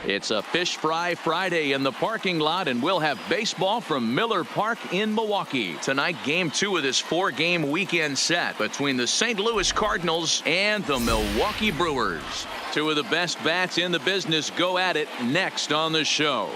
It's a Fish Fry Friday in the parking lot, and we'll have baseball from Miller Park in Milwaukee. Tonight, Game 2 of this 4-game weekend set between the St. Louis Cardinals and the Milwaukee Brewers. Two of the best bats in the business go at it next on the show.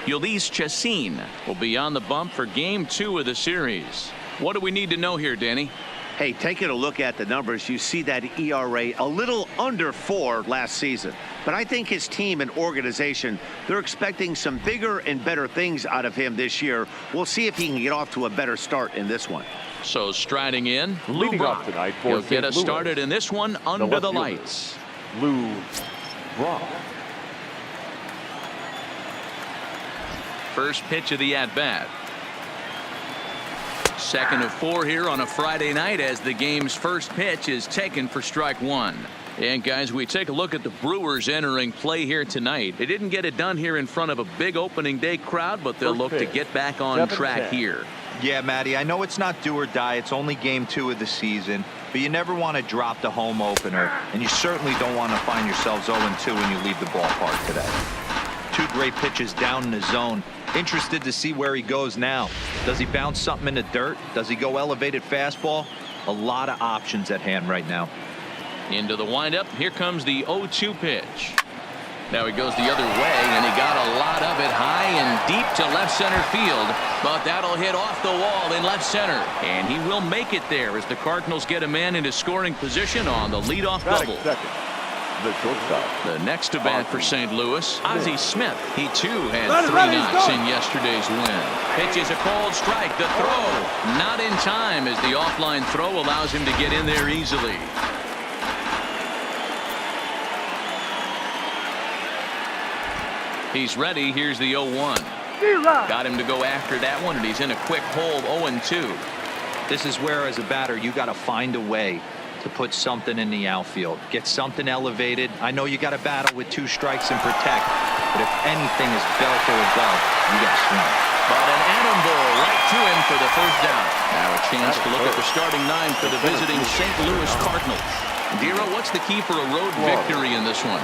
Ulysses Chacin will be on the bump for Game 2 of the series. What do we need to know here, Danny? Hey, taking a look at the numbers, you see that ERA a little under 4 last season. But I think his team and organization, they're expecting some bigger and better things out of him this year. We'll see if he can get off to a better start in this one. So striding in, leading off tonight for he'll get us started in this one under the lights. Lou Brock. First pitch of the at-bat. Second of 4 here on a Friday night as the game's first pitch is taken for strike 1. And guys, we take a look at the Brewers entering play here tonight. They didn't get it done here in front of a big opening day crowd, but they'll look to get back on track here. Yeah, Matty, I know it's not do or die. It's only Game 2 of the season, but you never want to drop the home opener, and you certainly don't want to find yourselves 0-2 when you leave the ballpark today. 2 great pitches down in the zone. Interested to see where he goes now. Does he bounce something in the dirt? Does he go elevated fastball? A lot of options at hand right now. Into the windup. Here comes the 0-2 pitch. Now he goes the other way, and he got a lot of it high and deep to left center field, but that'll hit off the wall in left center, and he will make it there as the Cardinals get a man into scoring position on the leadoff double. The next to bat for St. Louis, Ozzie Smith. He too had 3 knocks in yesterday's win. Pitch is a cold strike. The throw not in time as the offline throw allows him to get in there easily. He's ready. Here's the 0-1. Got him to go after that one, and he's in a quick hold 0-2. This is where, as a batter, you got to find a way to put something in the outfield, get something elevated. I know you got to battle with 2 strikes and protect, but if anything is belt or above, you got to swing. But an atom ball right to him for the first down. Now a chance to look at the starting 9 for the visiting St. Louis Cardinals. Dero, what's the key for a road victory in this one?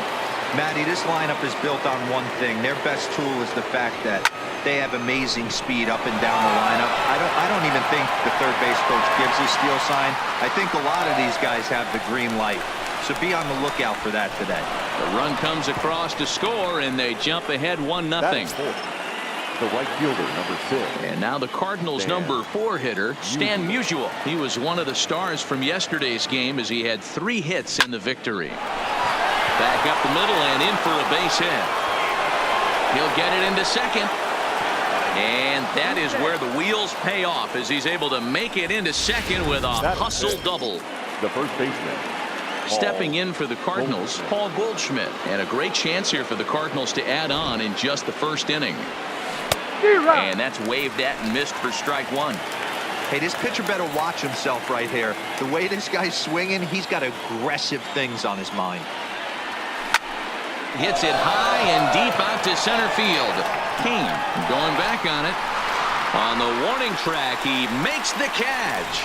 Matty, this lineup is built on one thing. Their best tool is the fact that they have amazing speed up and down the lineup. I don't even think the third base coach gives a steal sign. I think a lot of these guys have the green light. So be on the lookout for that today. The run comes across to score, and they jump ahead 1-0. The right fielder, number 6. And now the Cardinals' number 4 hitter, Stan Musial. He was one of the stars from yesterday's game as he had 3 hits in the victory. Back up the middle and in for a base hit. He'll get it into second. And that is where the wheels pay off as he's able to make it into second with a hustle double. The first baseman. Stepping in for the Cardinals, Paul Goldschmidt. And a great chance here for the Cardinals to add on in just the first inning. And that's waved at and missed for strike 1. Hey, this pitcher better watch himself right here. The way this guy's swinging, he's got aggressive things on his mind. Hits it high and deep out to center field. King going back on it. On the warning track, he makes the catch.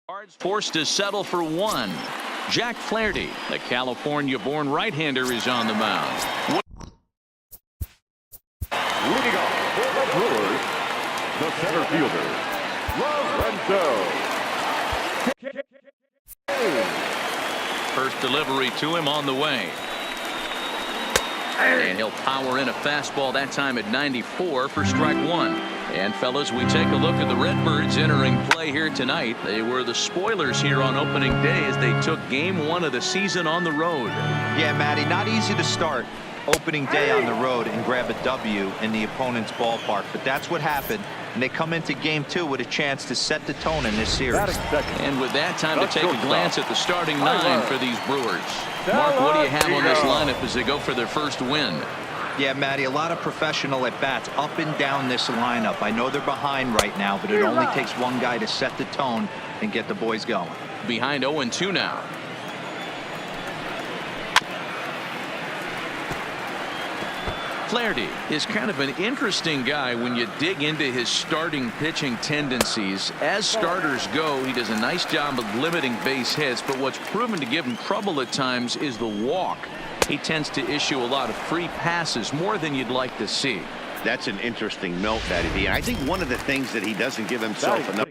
Cards forced to settle for 1. Jack Flaherty, the California-born right-hander, is on the mound. Leading off for the Brewers, the center fielder, Lorenzo. First delivery to him on the way. And he'll power in a fastball that time at 94 for strike 1. And fellas, we take a look at the Redbirds entering play here tonight. They were the spoilers here on opening day as they took game 1 of the season on the road. Yeah, Matty, not easy to start opening day on the road and grab a W in the opponent's ballpark, but that's what happened, and they come into game 2 with a chance to set the tone in this series. And with that, time to take a glance at the starting 9 for these Brewers. Mark, what do you have on this lineup as they go for their first win? Yeah, Matty, a lot of professional at-bats up and down this lineup. I know they're behind right now, but it only takes one guy to set the tone and get the boys going. Behind 0-2 now. Flaherty is kind of an interesting guy when you dig into his starting pitching tendencies. As starters go, he does a nice job of limiting base hits, but what's proven to give him trouble at times is the walk. He tends to issue a lot of free passes, more than you'd like to see. That's an interesting note, Matty B. And I think one of the things that he doesn't give himself enough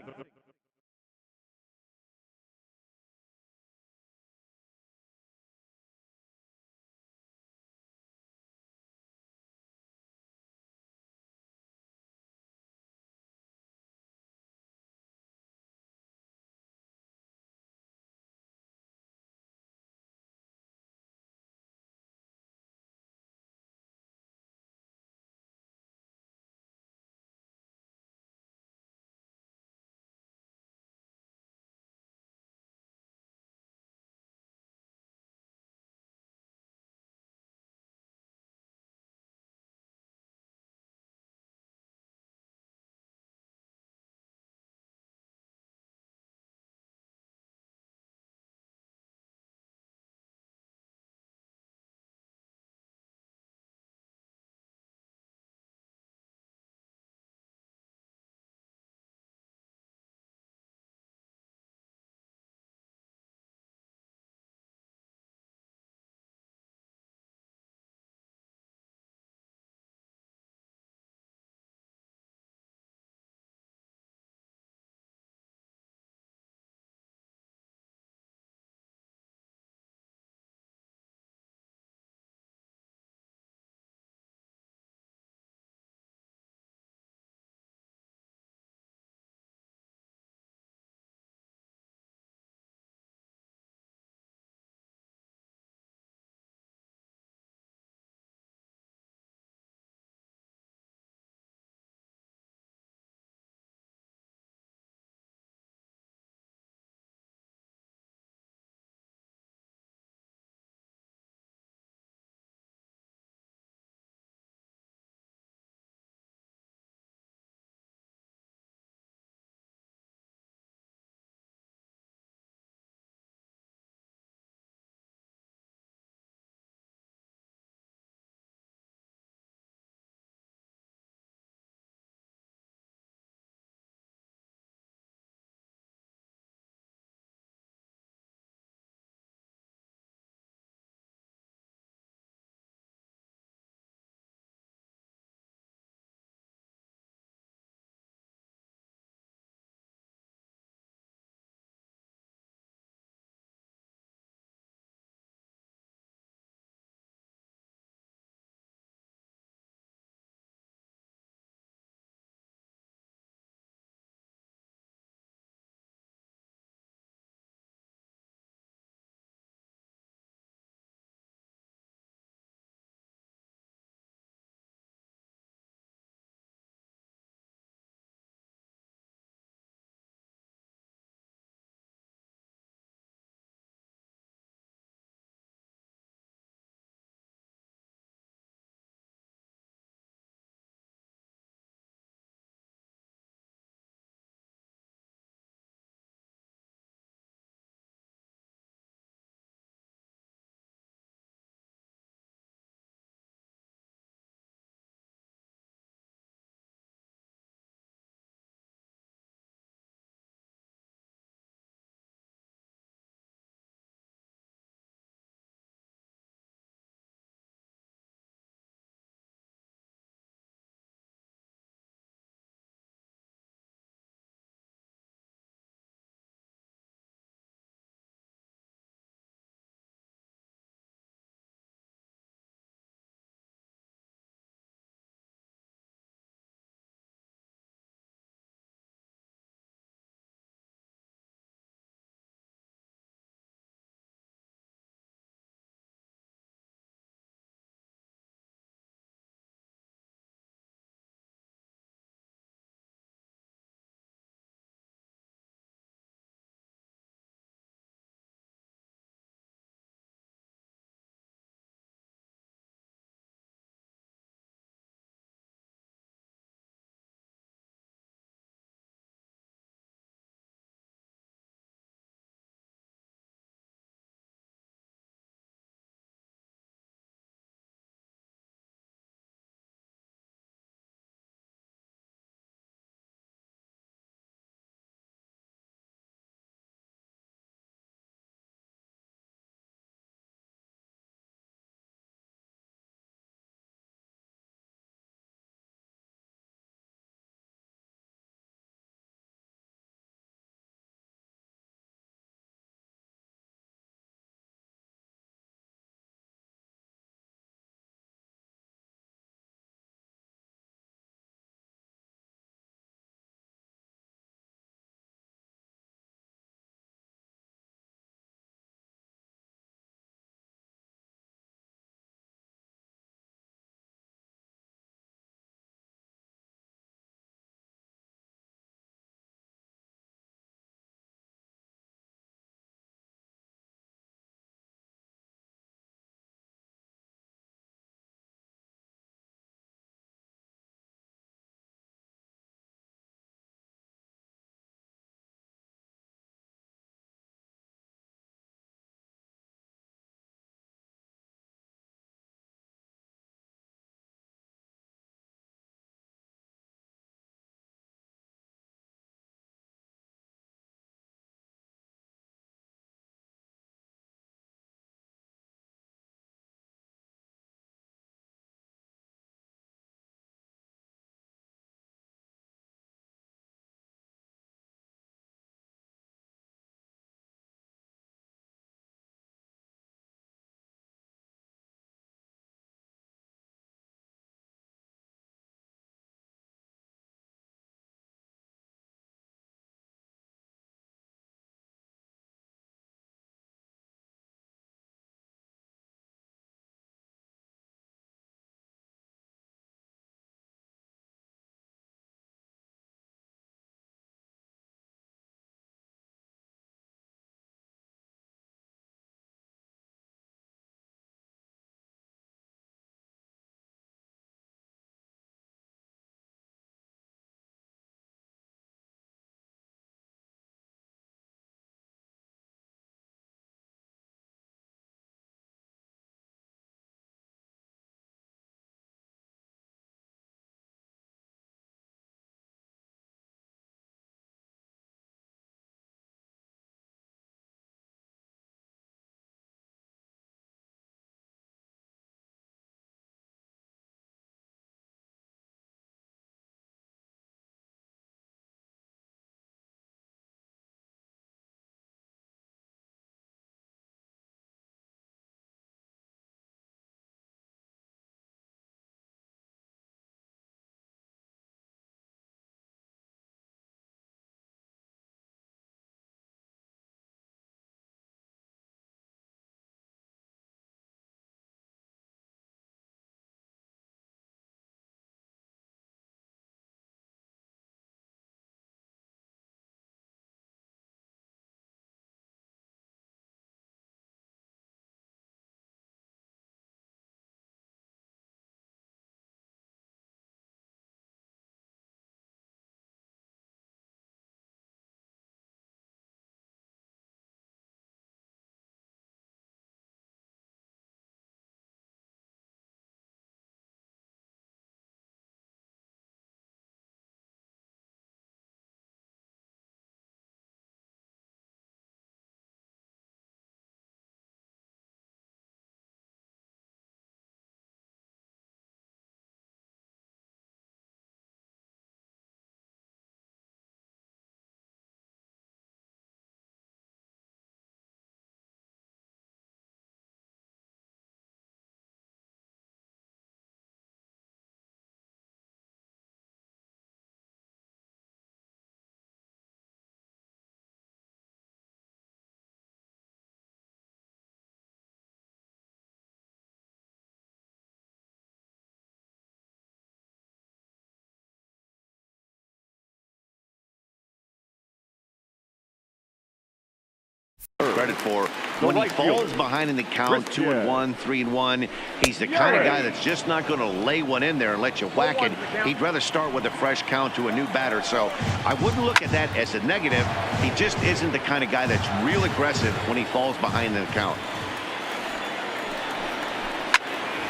credit for. When he falls behind in the count, 2-1, 3-1, he's the kind of guy that's just not going to lay one in there and let you whack it. He'd rather start with a fresh count to a new batter. So I wouldn't look at that as a negative. He just isn't the kind of guy that's real aggressive when he falls behind in the count.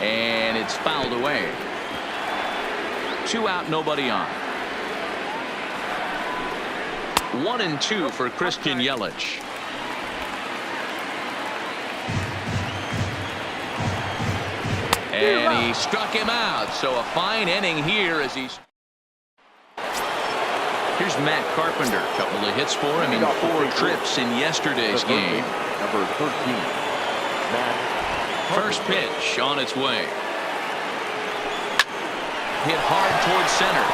And it's fouled away. 2 out, nobody on. 1-2 for Christian Yelich. And he struck him out. So a fine inning here as he's. Here's Matt Carpenter. Couple of hits for him in 4 trips in yesterday's game. Number 13. First pitch on its way. Hit hard towards center.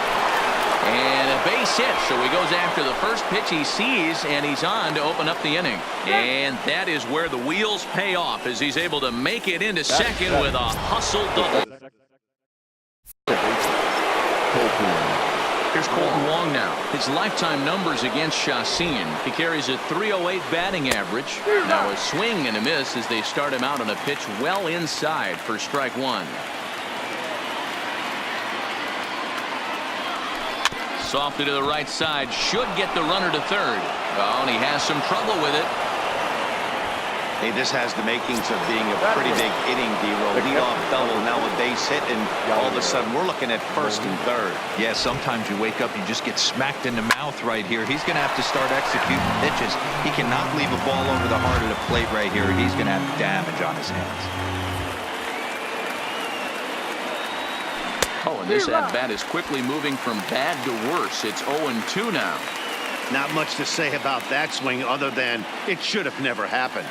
And a base hit, so he goes after the first pitch he sees, and he's on to open up the inning. And that is where the wheels pay off, as he's able to make it into second with a hustle double. Here's Colton Wong now. His lifetime numbers against Chacin. He carries a .308 batting average. Now a swing and a miss as they start him out on a pitch well inside for strike 1. Softly to the right side, should get the runner to third. Oh, and he has some trouble with it. Hey, this has the makings of being a pretty big inning, D-Roll. Leadoff double, now a base hit, and all of a sudden we're looking at first and third. Yeah, sometimes you wake up, you just get smacked in the mouth right here. He's going to have to start executing pitches. He cannot leave a ball over the heart of the plate right here. He's going to have damage on his hands. Oh, and this at-bat is quickly moving from bad to worse. It's 0-2 now. Not much to say about that swing other than it should have never happened.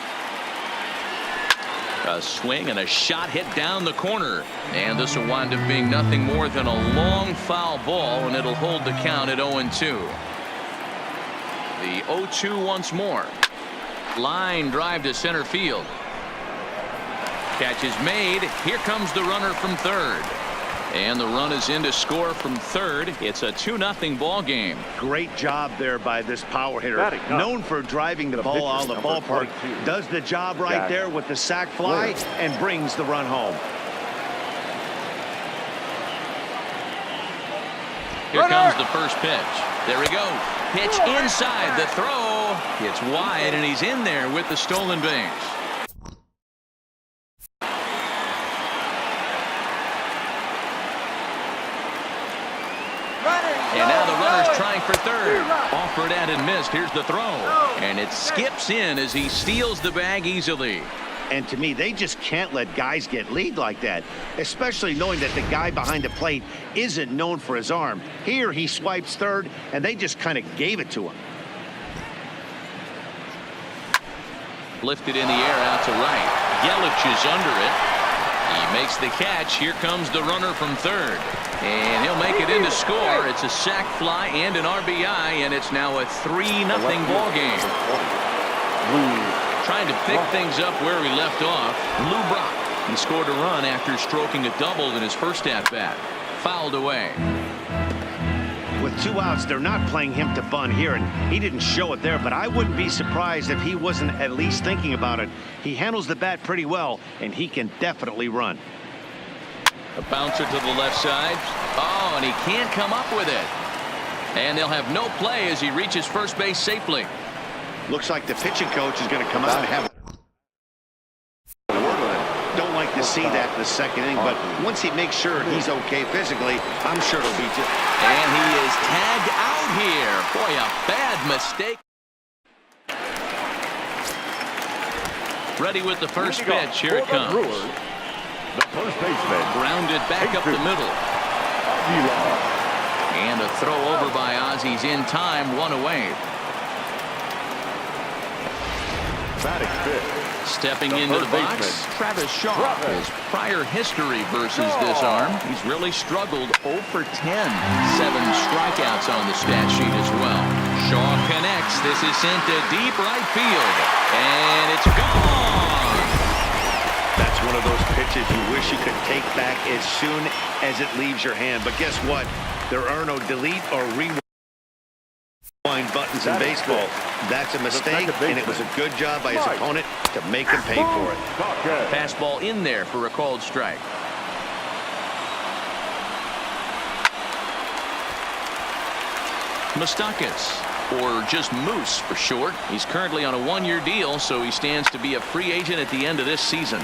A swing and a shot hit down the corner. And this will wind up being nothing more than a long foul ball, and it'll hold the count at 0-2. The 0-2 once more. Line drive to center field. Catch is made. Here comes the runner from third. And the run is in to score from third. It's a 2-0 ball game. Great job there by this power hitter. Known for driving the ball out of the ballpark. Does the job right there with the sac fly and brings the run home. Here comes the first pitch. There we go. Pitch inside. The throw. It's wide, and he's in there with the stolen base. And now the runner's trying for third. Offered and missed. Here's the throw. And it skips in as he steals the bag easily. And to me, they just can't let guys get lead like that, especially knowing that the guy behind the plate isn't known for his arm. Here he swipes third, and they just kind of gave it to him. Lifted in the air out to right. Yelich is under it. He makes the catch. Here comes the runner from third. And he'll make it in to score. It's a sac fly and an RBI, and it's now a 3-0 ball game. Trying to pick things up where we left off. Lou Brock. He scored a run after stroking a double in his first at-bat. Fouled away. With 2 outs, they're not playing him to bunt here, and he didn't show it there, but I wouldn't be surprised if he wasn't at least thinking about it. He handles the bat pretty well, and he can definitely run. A bouncer to the left side. Oh, and he can't come up with it. And they'll have no play as he reaches first base safely. Looks like the pitching coach is going to come out and have a word with him. Don't like to see that in the second inning, but once he makes sure he's okay physically, I'm sure he'll beat you. And he is tagged out here. Boy, a bad mistake. Ready with the first pitch. Here it comes. The first baseman. Grounded back up the middle. And a throw over by Ozzy's in time. 1 away. Batting fifth. Stepping into the box, Travis Shaw. His prior history versus this arm, he's really struggled. 0 for 10. 7 strikeouts on the stat sheet as well. Shaw connects. This is sent to deep right field. And it's gone. That's one of those pitches you wish you could take back as soon as it leaves your hand. But guess what? There are no delete or rewind buttons happens in baseball. That's a mistake, and it was a good job by his opponent to make him pay for it. Fastball in there for a called strike. Moustakas, or just Moose for short. He's currently on a one-year deal, so he stands to be a free agent at the end of this season.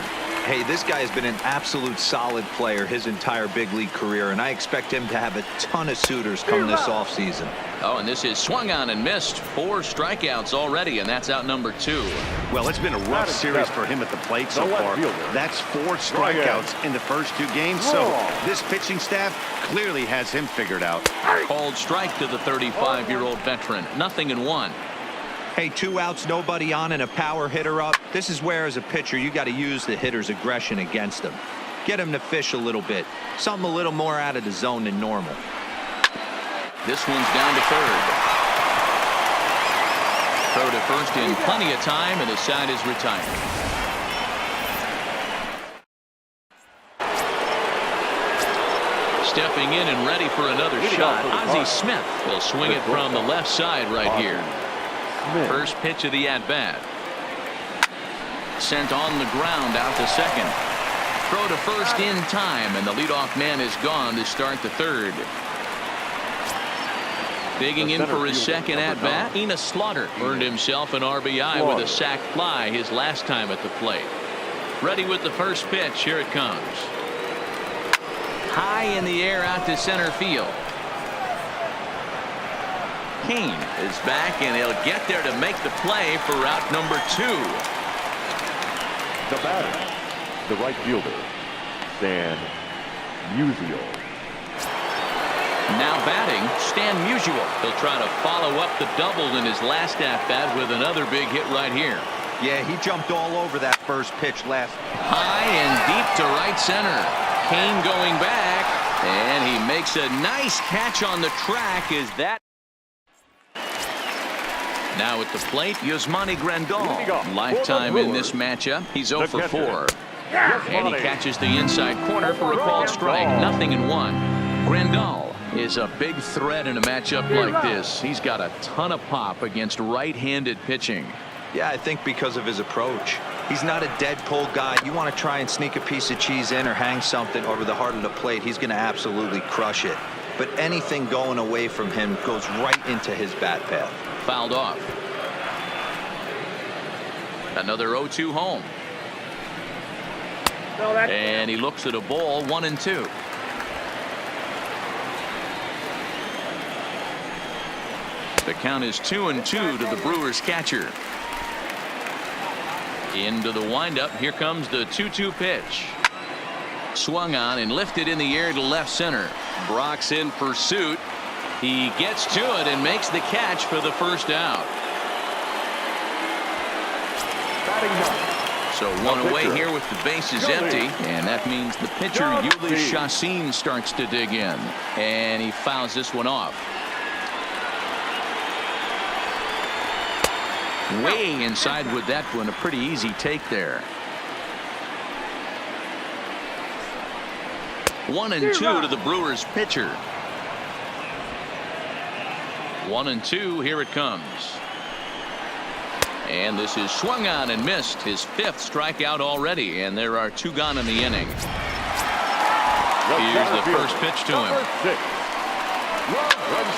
Hey, this guy has been an absolute solid player his entire big league career, and I expect him to have a ton of suitors come this offseason. Oh, and this is swung on and missed. 4 strikeouts already, and that's out number 2. Well, it's been a rough series for him at the plate so far. That's 4 strikeouts in the first 2 games, so this pitching staff clearly has him figured out. Called strike to the 35-year-old veteran. 0-1. Hey, 2 outs, nobody on, and a power hitter up. This is where, as a pitcher, you got to use the hitter's aggression against him. Get him to fish a little bit. Something a little more out of the zone than normal. This one's down to third. Throw to first in plenty of time, and the side is retired. Stepping in and ready for another shot. Ozzie Smith will swing it from the left side right here. First pitch of the at-bat. Sent on the ground out to second. Throw to first in time, and the leadoff man is gone to start the third. Digging in for his second at-bat, Enos Slaughter earned himself an RBI with a sac fly his last time at the plate. Ready with the first pitch. Here it comes. High in the air out to center field. Kane is back, and he'll get there to make the play for out number 2. The batter, the right fielder, Stan Musial. Now batting, Stan Musial. He'll try to follow up the double in his last at-bat with another big hit right here. Yeah, he jumped all over that first pitch last. High and deep to right center. Kane going back, and he makes a nice catch on the track. Is that? Now at the plate, Yasmani Grandal. Lifetime in this matchup. He's 0 for 4. And he catches the inside corner for a called strike. 0-1. Grandal is a big threat in a matchup like this. He's got a ton of pop against right-handed pitching. Yeah, I think because of his approach. He's not a dead pull guy. You want to try and sneak a piece of cheese in or hang something over the heart of the plate, he's going to absolutely crush it. But anything going away from him goes right into his bat path. Fouled off. Another 0-2 home. And he looks at a ball. 1-2. The count is 2-2 to the Brewers catcher. Into the windup. Here comes the 2-2 pitch. Swung on and lifted in the air to left center. Brock's in pursuit. He gets to it and makes the catch for the first out. So one away here with the bases empty, and that means the pitcher Ulyss Chacin starts to dig in, and he fouls this one off. Way inside with that one. A pretty easy take there. 1-2 to the Brewers pitcher. 1-2. Here it comes. And this is swung on and missed. His 5th strikeout already, and there are 2 gone in the inning. Here's the first pitch to him.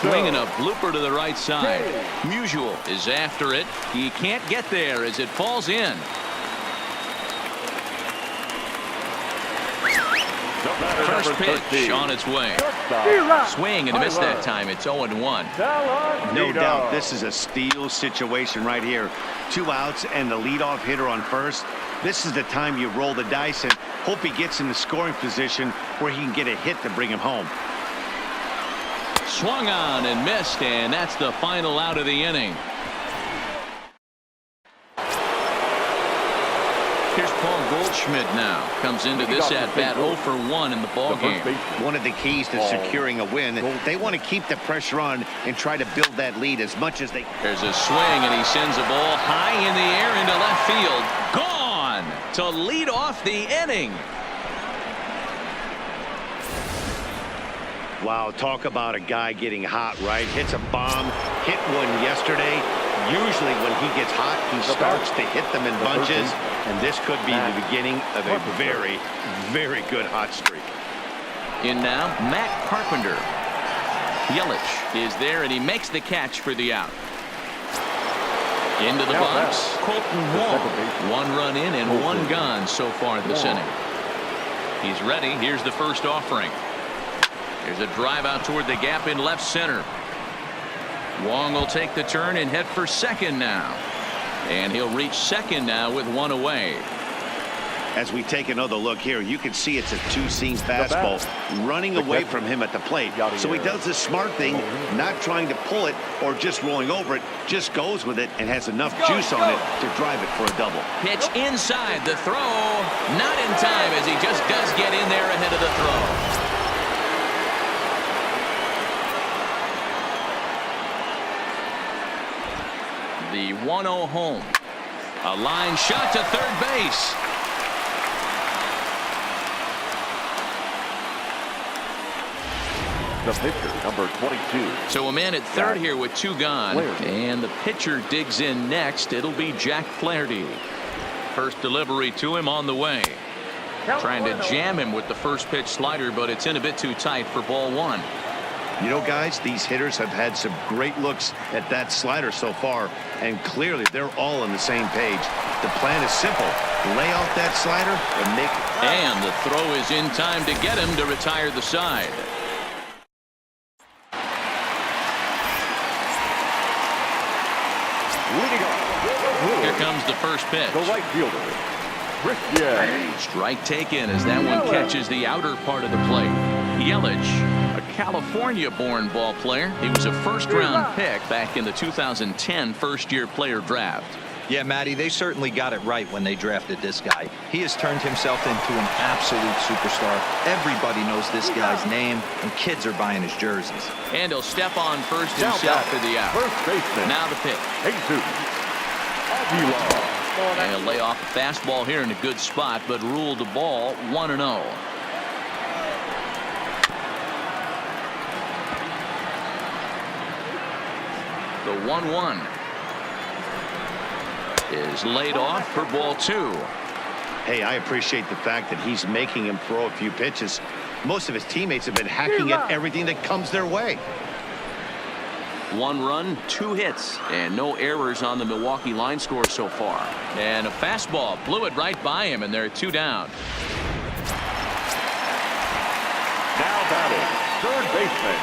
Swinging a blooper to the right side. Musial is after it. He can't get there as it falls in. First pitch on its way. Swing and a miss that time. It's 0-1. No doubt this is a steal situation right here. 2 outs and the leadoff hitter on first. This is the time you roll the dice and hope he gets in the scoring position where he can get a hit to bring him home. Swung on and missed, and that's the final out of the inning. Here's Paul Goldschmidt now. Comes into this at-bat 0 for 1 in the ballgame. One of the keys to securing a win, they want to keep the pressure on and try to build that lead as much as they. There's a swing, and he sends a ball high in the air into left field. Gone to lead off the inning. Wow, talk about a guy getting hot, right? Hits a bomb, hit one yesterday. Usually when he gets hot, he starts to hit them in bunches, and this could be the beginning of a very, very good hot streak. In now, Matt Carpenter. Yelich is there, and he makes the catch for the out. Into the box, Colton Wong. 1 run in and 1 gone so far this inning. He's ready. Here's the first offering. There's a drive out toward the gap in left center. Wong will take the turn and head for second now. And he'll reach second now with 1 away. As we take another look here, you can see it's a two-seam fastball running away from him at the plate. So he does the smart thing, not trying to pull it or just rolling over it, just goes with it and has enough juice on it to drive it for a double. Pitch inside, the throw not in time as he just does get in there ahead of the throw. The 1-0 home. A line shot to third base. The pitcher, number 22. So a man at third here with 2 gone. And the pitcher digs in next. It'll be Jack Flaherty. First delivery to him on the way. Trying to jam him with the first pitch slider, but it's in a bit too tight for ball 1. You know, guys, these hitters have had some great looks at that slider so far, and clearly they're all on the same page. The plan is simple. Lay off that slider and make it. And the throw is in time to get him to retire the side. Here comes the first pitch. The right fielder, Christian. Strike taken as that one catches the outer part of the plate. Yelich, a California-born ball player. He was a first-round pick back in the 2010 first-year player draft. Yeah, Matty, they certainly got it right when they drafted this guy. He has turned himself into an absolute superstar. Everybody knows this guy's name, and kids are buying his jerseys. And he'll step on first himself for the out. First baseman. Now the pitch. And he'll lay off a fastball here in a good spot, but ruled the ball 1-0. The 1-1 is laid off for ball 2. Hey, I appreciate the fact that he's making him throw a few pitches. Most of his teammates have been hacking at everything that comes their way. 1 run, 2 hits, and no errors on the Milwaukee line score so far. And a fastball blew it right by him, and they're 2 down. Now batting, third baseman,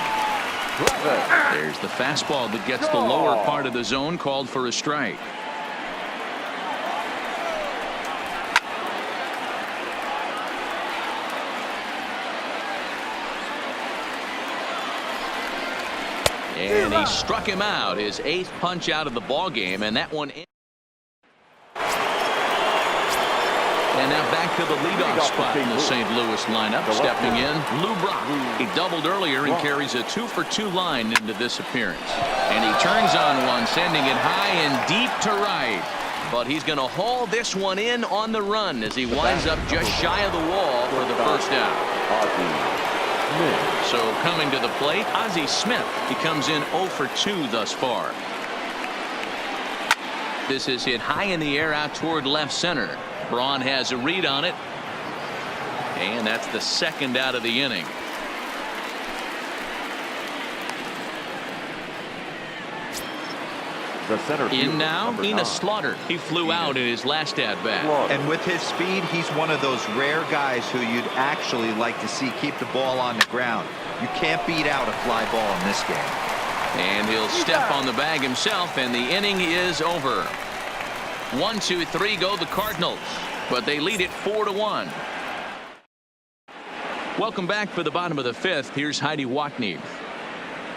There's the fastball that gets the lower part of the zone, called for a strike. And he struck him out, his 8th punch out of the ball game, and that one. And now back to the leadoff spot in the St. Louis lineup. Stepping in, Lou Brock. He doubled earlier and carries a 2-for-2 line into this appearance. And he turns on one, sending it high and deep to right. But he's going to haul this one in on the run as he winds up just shy of the wall for the first out. So coming to the plate, Ozzie Smith. He comes in 0 for 2 thus far. This is hit high in the air out toward left center. Braun has a read on it. And that's the second out of the inning. the center In now, number Ina 9. Slaughter. He flew out in his last at-bat. And with his speed, he's one of those rare guys who you'd actually like to see keep the ball on the ground. You can't beat out a fly ball in this game. And he'll step on the bag himself, and the inning is over. 1, 2, 3 go the Cardinals, but they lead it 4-1. Welcome back for the bottom of the 5th. Here's Heidi Watney.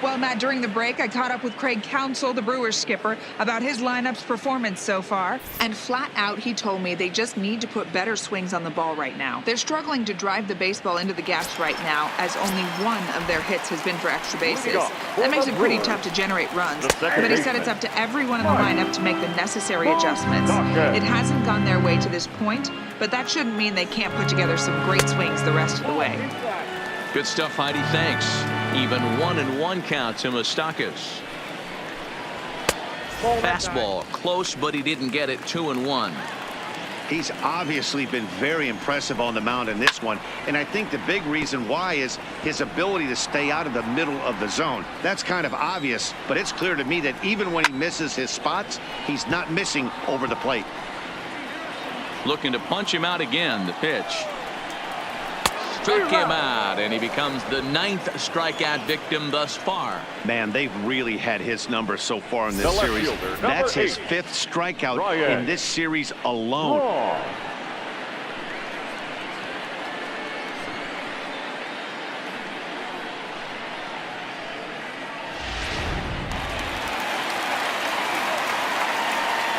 Well, Matt, during the break, I caught up with Craig Counsell, the Brewers skipper, about his lineup's performance so far. And flat out, he told me they just need to put better swings on the ball right now. They're struggling to drive the baseball into the gaps right now, as only one of their hits has been for extra bases. That makes it pretty tough to generate runs. But he said it's up to everyone in the lineup to make the necessary adjustments. It hasn't gone their way to this point, but that shouldn't mean they can't put together some great swings the rest of the way. Good stuff, Heidi. Thanks. Even 1-1 count to Moustakas. Fastball close, but he didn't get it. 2-1. He's obviously been very impressive on the mound in this one, and I think the big reason why is his ability to stay out of the middle of the zone. That's kind of obvious, but it's clear to me that even when he misses his spots, he's not missing over the plate. Looking to punch him out again. The pitch. Struck him out, and he becomes the 9th strikeout victim thus far. Man, they've really had his number so far in this series. That's his 5th strikeout in this series alone.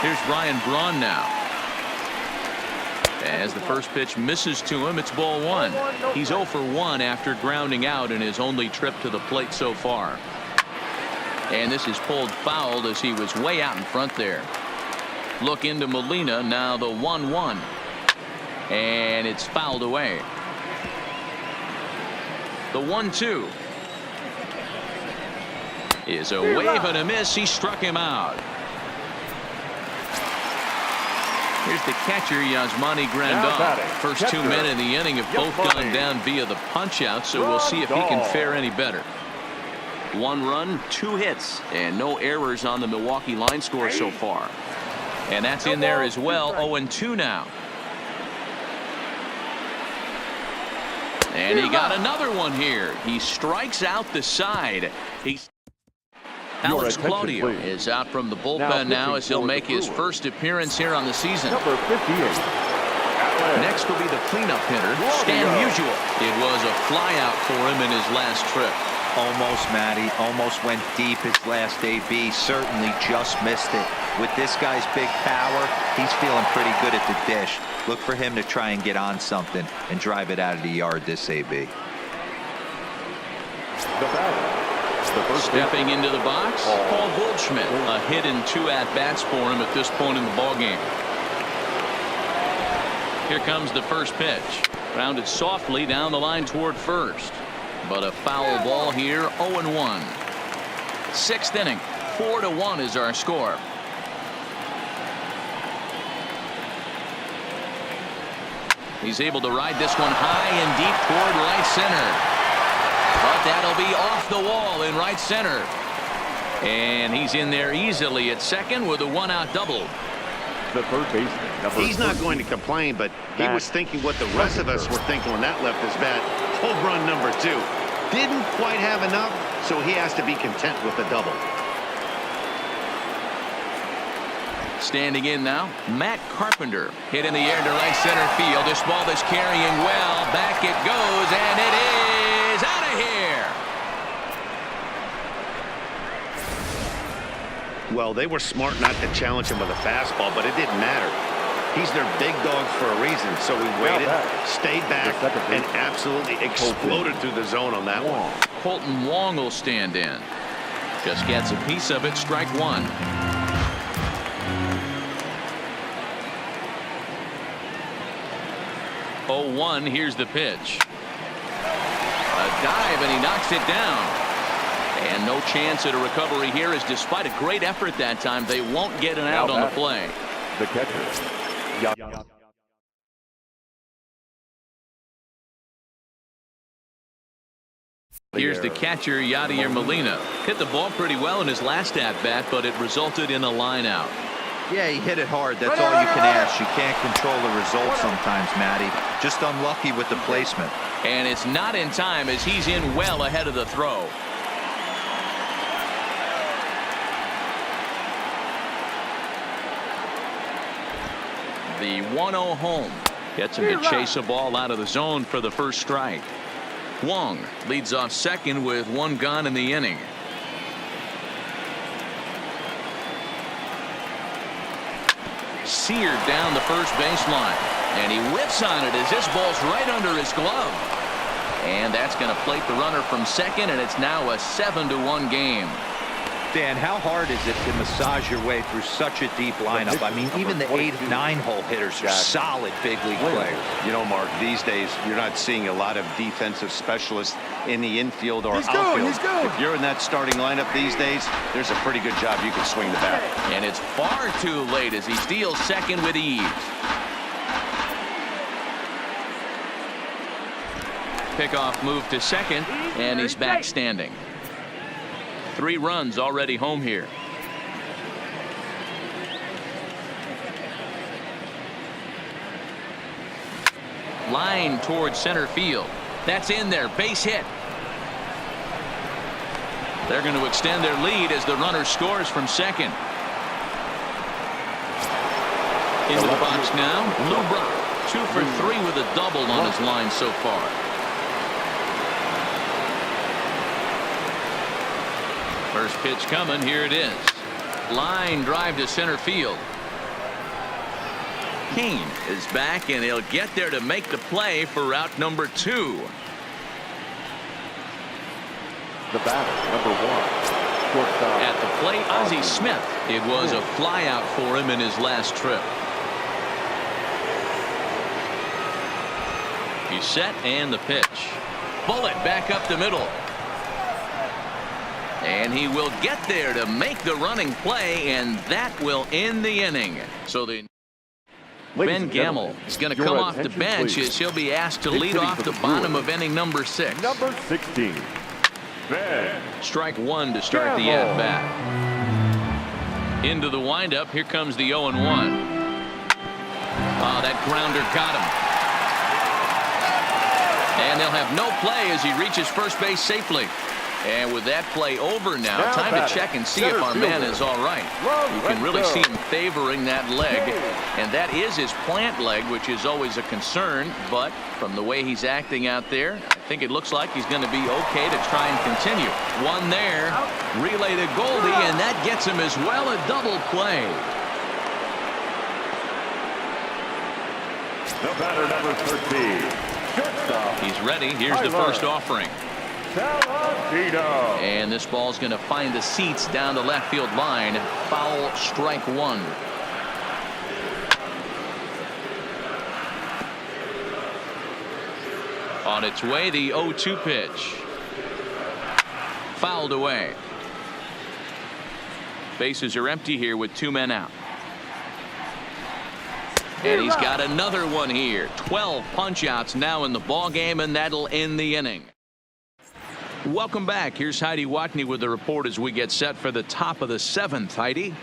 Here's Ryan Braun now. As the first pitch misses to him, it's ball 1. He's 0 for 1 after grounding out in his only trip to the plate so far. And this is pulled foul as he was way out in front there. Look into Molina, now the 1-1. And it's fouled away. The 1-2 is a wave and a miss. He struck him out. Here's the catcher, Yasmani Grandal. First 2 men in the inning have both gone down via the punch-out, so we'll see if he can fare any better. 1 run, 2 hits, and no errors on the Milwaukee line score so far. And that's in there as well. 0-2 now. And he got another one here. He strikes out the side. Alex Claudio is out from the bullpen now as he'll make his first appearance here on the season. Number 58. Next will be the cleanup hitter, Stan Musial. It was a flyout for him in his last trip. Almost, Matty. Almost went deep his last AB. Certainly just missed it. With this guy's big power, he's feeling pretty good at the dish. Look for him to try and get on something and drive it out of the yard this AB. The batter. Stepping into the box, Paul Goldschmidt. A hit and 2 at-bats for him at this point in the ballgame. Here comes the first pitch. Grounded softly down the line toward first. But a foul ball here, 0-1. 6th inning, 4-1 is our score. He's able to ride this one high and deep toward right center. But that'll be off the wall in right center. And he's in there easily at second with a 1-out double. The third baseman. He's not going to complain, but he was thinking what the rest of us were thinking when that left his bat. Home run number 2. Didn't quite have enough, so he has to be content with the double. Standing in now, Matt Carpenter. Hit in the air to right center field. This ball is carrying well. Back it goes, and it is out of here. Well, they were smart not to challenge him with a fastball, but it didn't matter. He's their big dog for a reason, so he waited, stayed back, and absolutely exploded through the zone on that one. Colton Wong will stand in. Just gets a piece of it, strike 1. Oh, 1, here's the pitch. A dive, and he knocks it down. And no chance at a recovery here, as despite a great effort that time, they won't get an out on the play. The catcher. Here's the catcher, Yadier Molina. Hit the ball pretty well in his last at-bat, but it resulted in a line out. Yeah, he hit it hard. That's all you can ask. You can't control the result sometimes, Matty. Just unlucky with the placement. And it's not in time, as he's in well ahead of the throw. The 1-0 home gets him to chase a ball out of the zone for the first strike. Wong leads off second with 1 gone in the inning. Seared down the first baseline, and he whips on it as this ball's right under his glove. And that's going to plate the runner from second, and it's now a 7-1 game. Dan, how hard is it to massage your way through such a deep lineup? I mean, even the 8 and 9 hole hitters are solid big league players. You know, Mark, these days you're not seeing a lot of defensive specialists in the infield or outfield. If you're in that starting lineup these days, there's a pretty good job you can swing the bat. And it's far too late as he steals second with ease. Pickoff move to second, and he's back standing. 3 runs already home here. Line towards center field. That's in there. Base hit. They're going to extend their lead as the runner scores from second. Into the box now. Lou Brock, 2 for 3 with a double on his line so far. First pitch coming. Here it is. Line drive to center field. Kane is back, and he'll get there to make the play for route number 2. The batter, number 1. Shortstop. At the plate, Ozzie Smith. It was a fly out for him in his last trip. He's set, and the pitch. Bullet back up the middle. And he will get there to make the running play, and that will end the inning. So the Ben Gamble is going to come off the bench as he'll be asked to lead off the bottom of inning number 6. Number 16. Ben. Strike 1 to start the at-bat. Into the windup. Here comes the 0-1. Oh, that grounder got him. And they'll have no play as he reaches first base safely. And with that play over now, time to check and see if our man is all right. You can really see him favoring that leg, and that is his plant leg, which is always a concern. But from the way he's acting out there, I think it looks like he's going to be okay to try and continue. One there, relay to Goldie, and that gets him as well a double play. The batter, number 13. Shortstop. He's ready. Here's the first offering. Saladino. And this ball's going to find the seats down the left field line. Foul, strike 1. On its way, the 0-2 pitch. Fouled away. Bases are empty here with 2 men out. And he's got another one here. 12 punch-outs now in the ball game, and that'll end the inning. Welcome back. Here's Heidi Watney with the report as we get set for the top of the 7th. Heidi.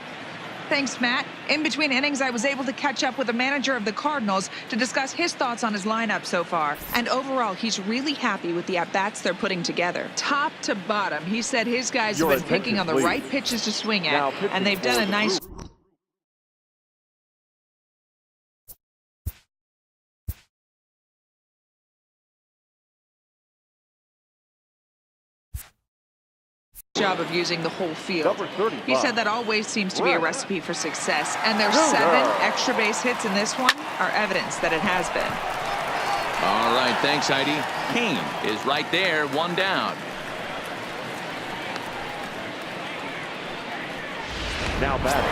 Thanks, Matt. In between innings, I was able to catch up with the manager of the Cardinals to discuss his thoughts on his lineup so far. And overall, he's really happy with the at-bats they're putting together. Top to bottom, he said his guys have been picking on the right pitches to swing at, and they've done a nice job of using the whole field. He said that always seems to be a recipe for success, and their 7 extra base hits in this one are evidence that it has been. All right, thanks, Heidi. Kane is right there, 1 down. Now batting,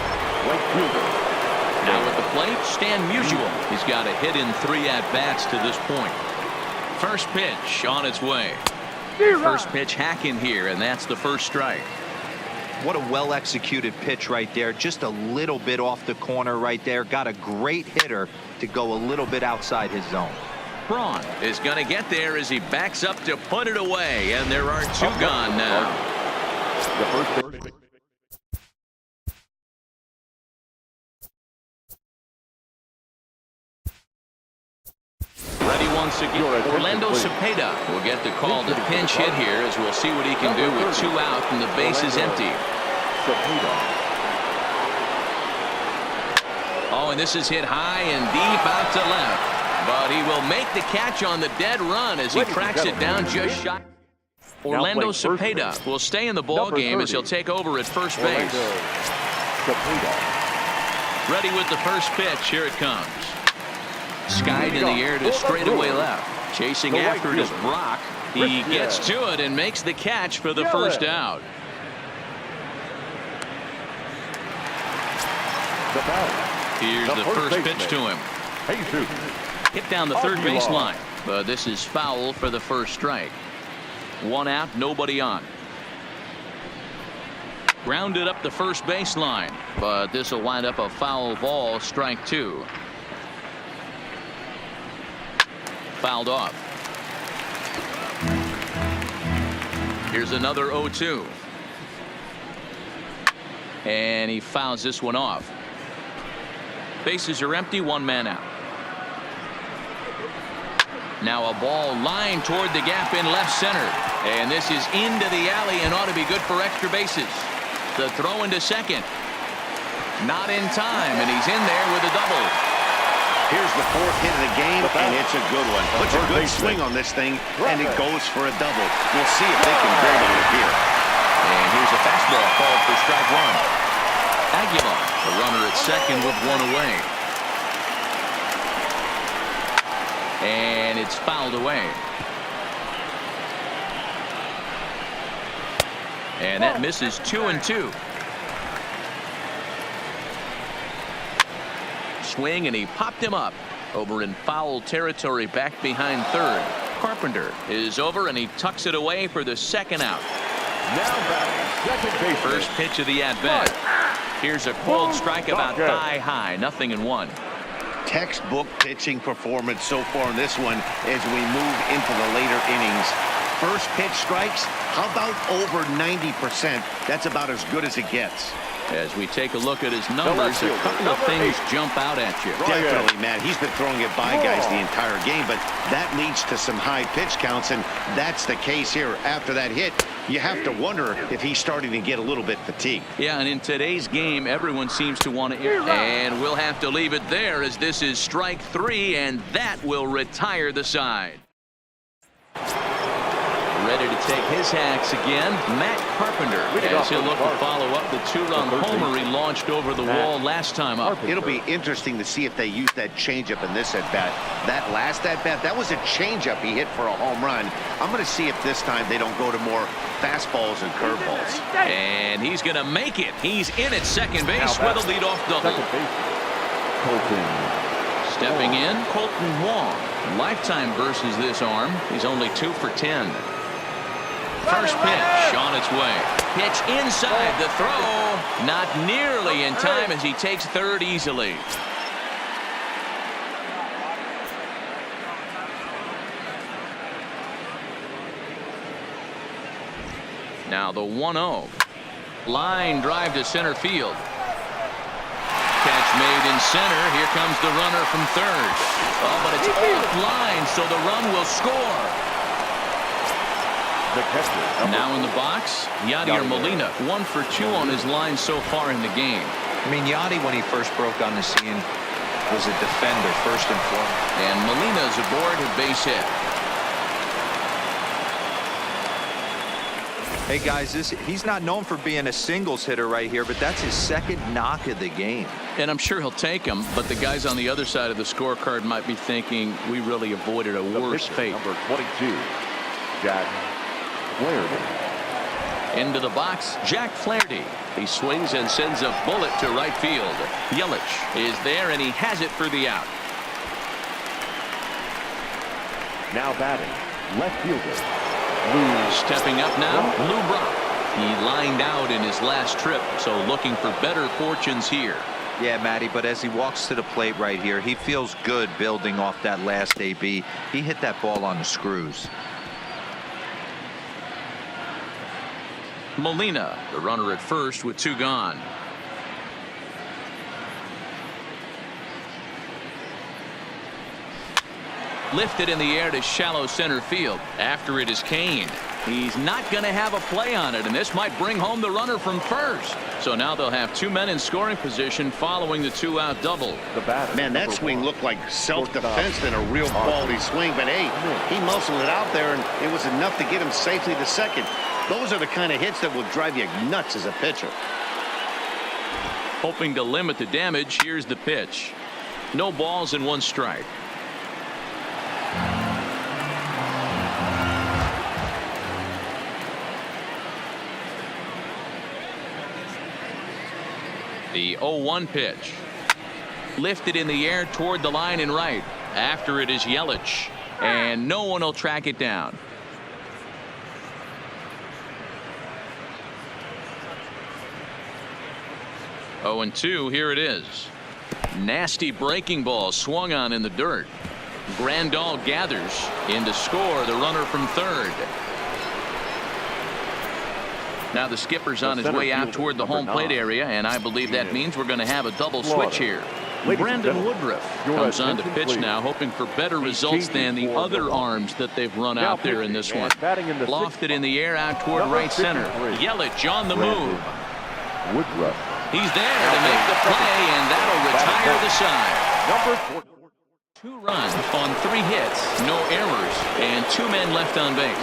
right fielder. Now at the plate, Stan Musial. He's got a hit in 3 at-bats to this point. First pitch on its way. First pitch hacking here, and that's the first strike. What a well-executed pitch right there. Just a little bit off the corner right there. Got a great hitter to go a little bit outside his zone. Braun is going to get there as he backs up to put it away, and there are 2 gone now. The first pitch. Ready once again. Orlando Cepeda will get the call to pinch hit here as we'll see what he can do with 2 out and the base is empty. Oh, and this is hit high and deep out to left. But he will make the catch on the dead run as he tracks it down just shy. Orlando Cepeda will stay in the ball game as he'll take over at first base. Ready with the first pitch. Here it comes. Skied in the air to straightaway left. Chasing after it is Brock. He gets to it and makes the catch for the first out. The batter. Here's the first pitch to him. Jesus. Hit down the third Aguilar. baseline, but this is foul for the first strike. One out, nobody on. Grounded up the first baseline, but this will wind up a foul ball, strike two. Fouled off. Here's another 0-2. And he fouls this one off. Bases are empty, one man out. Now a ball lined toward the gap in left center. And this is into the alley and ought to be good for extra bases. The throw into second. Not in time, and he's in there with a double. Here's the fourth hit of the game, and it's a good one. Puts a good swing on this thing, and it goes for a double. We'll see if they can build on it here. And here's a fastball called for strike one. Aguilar, the runner at second with one away. And it's fouled away. And that misses 2-2. Swing, and he popped him up over in foul territory back behind third. Carpenter is over, and he tucks it away for the second out. Now batting second base. First pitch of the at-bat. Here's a cold strike about thigh-high. 0-1. Textbook pitching performance so far in this one as we move into the later innings. First pitch strikes, how about over 90%? That's about as good as it gets. As we take a look at his numbers, a couple of things jump out at you. Definitely, Matt. He's been throwing it by guys the entire game, but that leads to some high pitch counts, and that's the case here. After that hit, you have to wonder if he's starting to get a little bit fatigued. Yeah, and in today's game, everyone seems to want to... And we'll have to leave it there as this is strike three, and that will retire the side. Ready to take his hacks again, Matt Carpenter, as he'll look to follow up the two-run homer he launched over the wall last time up. It'll be interesting to see if they use that changeup in this at-bat. That last at-bat, that was a changeup he hit for a home run. I'm going to see if this time they don't go to more fastballs and curveballs. And he's going to make it. He's in at second base with a leadoff double. Stepping in, Colton Wong. Lifetime versus this arm. He's only 2 for 10. First pitch on its way. Pitch inside the throw. Not nearly in time as he takes third easily. Now the 1-0. Line drive to center field. Catch made in center. Here comes the runner from third. Oh, but it's offline, so the run will score. The catcher. Now in the box, Yadier Molina, 1 for 2 on his line so far in the game. I mean, Yadi, when he first broke on the scene, was a defender first and foremost. And Molina's aboard at base hit. Hey guys, he's not known for being a singles hitter right here, but that's his second knock of the game. And I'm sure he'll take him, but the guys on the other side of the scorecard might be thinking we really avoided a worse fate. Number 22, Jack Flaherty. Into the box, Jack Flaherty. He swings and sends a bullet to right field. Yelich is there, and he has it for the out. Now batting, left fielder. Stepping up now, Lou Brock. He lined out in his last trip, so looking for better fortunes here. Yeah, Matty, but as he walks to the plate right here, he feels good building off that last AB. He hit that ball on the screws. Molina, the runner at first with 2 gone. Lifted in the air to shallow center field. After it is Kane. He's not going to have a play on it, and this might bring home the runner from first. So now they'll have 2 men in scoring position following the 2-out double. Man, that swing looked like self-defense than a real quality swing, but hey, he muscled it out there, and it was enough to get him safely to second. Those are the kind of hits that will drive you nuts as a pitcher. Hoping to limit the damage, here's the pitch. No balls and 1 strike. The 0-1 pitch. Lifted in the air toward the line and right. After it is Yelich. And no one will track it down. Oh, and 2, here it is. Nasty breaking ball swung on in the dirt. Grandal gathers in to score the runner from third. Now the skipper's on his way out toward the home plate area, and I believe that means we're going to have a double switch here. Brandon Woodruff comes on to pitch now, hoping for better results than the other arms that they've run out there in this one. Lofted in the air out toward right center. Yelich on the move. Woodruff. He's there to make the play, and that'll retire the side. Number 4. 2 runs on 3 hits, no errors, and 2 men left on base.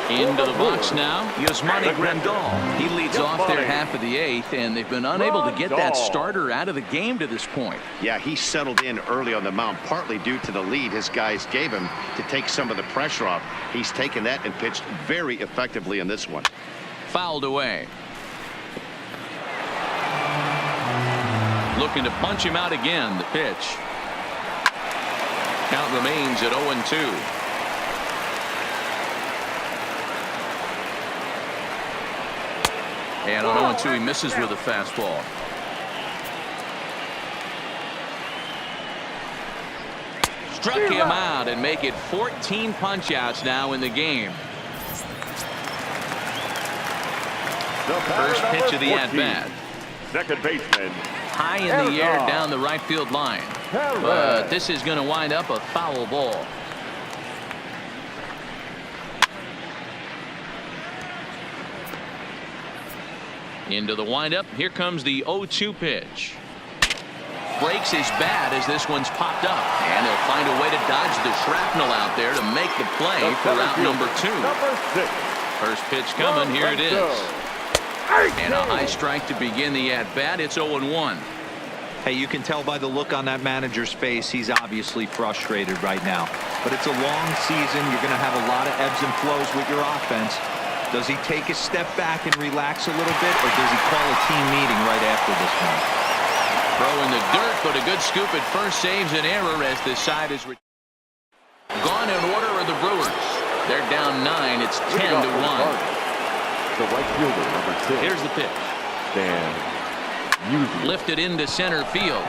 Into the box now, Yasmani Grandal. He leads off their half of the 8th, and they've been unable to get that starter out of the game to this point. Yeah, he settled in early on the mound, partly due to the lead his guys gave him to take some of the pressure off. He's taken that and pitched very effectively in this one. Fouled away. Looking to punch him out again, the pitch. Count remains at 0-2. And on 0-2, he misses with a fastball. Struck him out and make it 14 punch-outs now in the game. First pitch of the at-bat. Second baseman. High in the air down the right field line. But this is going to wind up a foul ball. Into the windup. Here comes the 0-2 pitch. Breaks his bat as this one's popped up. And they'll find a way to dodge the shrapnel out there to make the play for out number 2. First pitch coming. Here it is. And a high strike to begin the at-bat. It's 0-1. Hey, you can tell by the look on that manager's face, he's obviously frustrated right now. But it's a long season. You're going to have a lot of ebbs and flows with your offense. Does he take a step back and relax a little bit, or does he call a team meeting right after this one? Throw in the dirt, but a good scoop at first saves an error as this side is gone in order of the Brewers. They're down 9. It's 10-1. The right fielder, number 6. Here's the pitch. Dan Musial. Lifted into center field.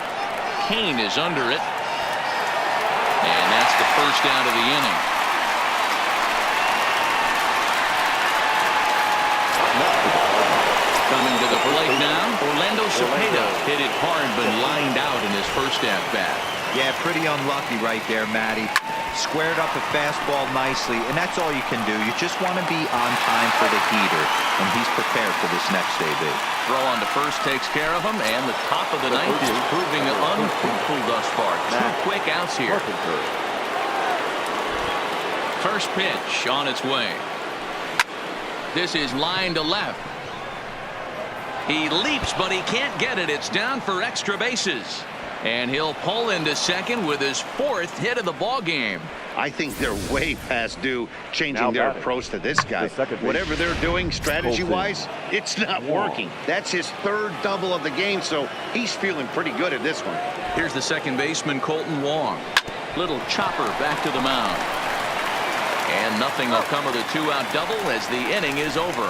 Kane is under it. And that's the first out of the inning. Coming to the plate now, Orlando Cepeda hit it hard but lined out in his first at-bat. Yeah, pretty unlucky right there, Matty. Squared up a fastball nicely, and that's all you can do. You just want to be on time for the heater, and he's prepared for this next AB. Throw on to first takes care of him, and the top of the ninth is proving unfruitful thus far. 2 quick outs here. First pitch on its way. This is line to left. He leaps, but he can't get it. It's down for extra bases. And he'll pull into second with his 4th hit of the ball game. I think they're way past due changing their approach to this guy. Whatever they're doing strategy-wise, it's not working. That's his 3rd double of the game, so he's feeling pretty good at this one. Here's the second baseman, Colton Wong. Little chopper back to the mound. And nothing will come of the 2-out double as the inning is over.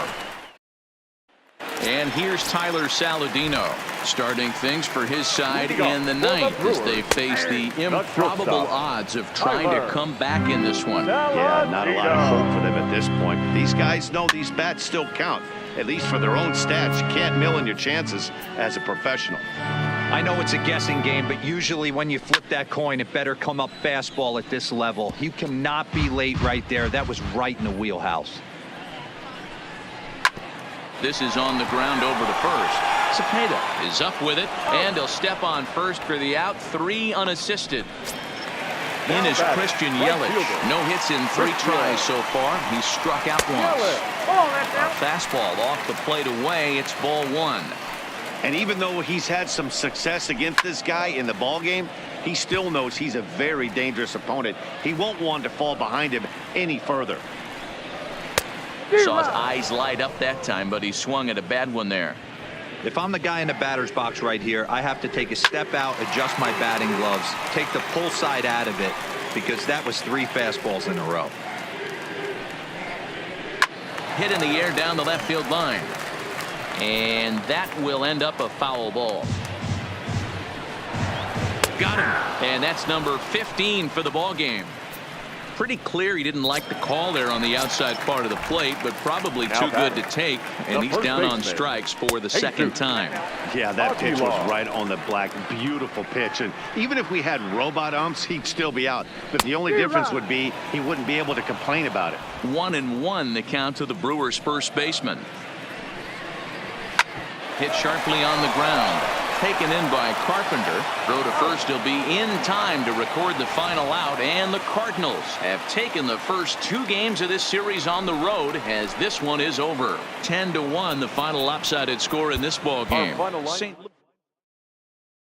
And here's Tyler Saladino starting things for his side in the 9th as they face the improbable odds of trying to come back in this one. Yeah, not a lot of hope for them at this point. These guys know these bats still count, at least for their own stats. You can't mill in your chances as a professional. I know it's a guessing game, but usually when you flip that coin, it better come up fastball at this level. You cannot be late right there. That was right in the wheelhouse. This is on the ground over to first. Cepeda is up with it, and he'll step on first for the out. 3 unassisted. In is Christian Yelich. No hits in 3 tries so far. He's struck out once. A fastball off the plate away. It's ball 1. And even though he's had some success against this guy in the ball game, he still knows he's a very dangerous opponent. He won't want to fall behind him any further. Saw his eyes light up that time, but he swung at a bad one there. If I'm the guy in the batter's box right here, I have to take a step out, adjust my batting gloves, take the pull side out of it, because that was 3 fastballs in a row. Hit in the air down the left field line. And that will end up a foul ball. Got him. And that's number 15 for the ball game. Pretty clear he didn't like the call there on the outside part of the plate, but probably too good to take. And he's down on strikes for the second time. Yeah, that pitch was right on the black. Beautiful pitch. And even if we had robot umps, he'd still be out. But the only difference would be he wouldn't be able to complain about it. 1-1 the count to the Brewers' first baseman. Hit sharply on the ground. Taken in by Carpenter. Throw to first. He'll be in time to record the final out. And the Cardinals have taken the first 2 games of this series on the road, as this one is over. 10-1 the final lopsided score in this ball game.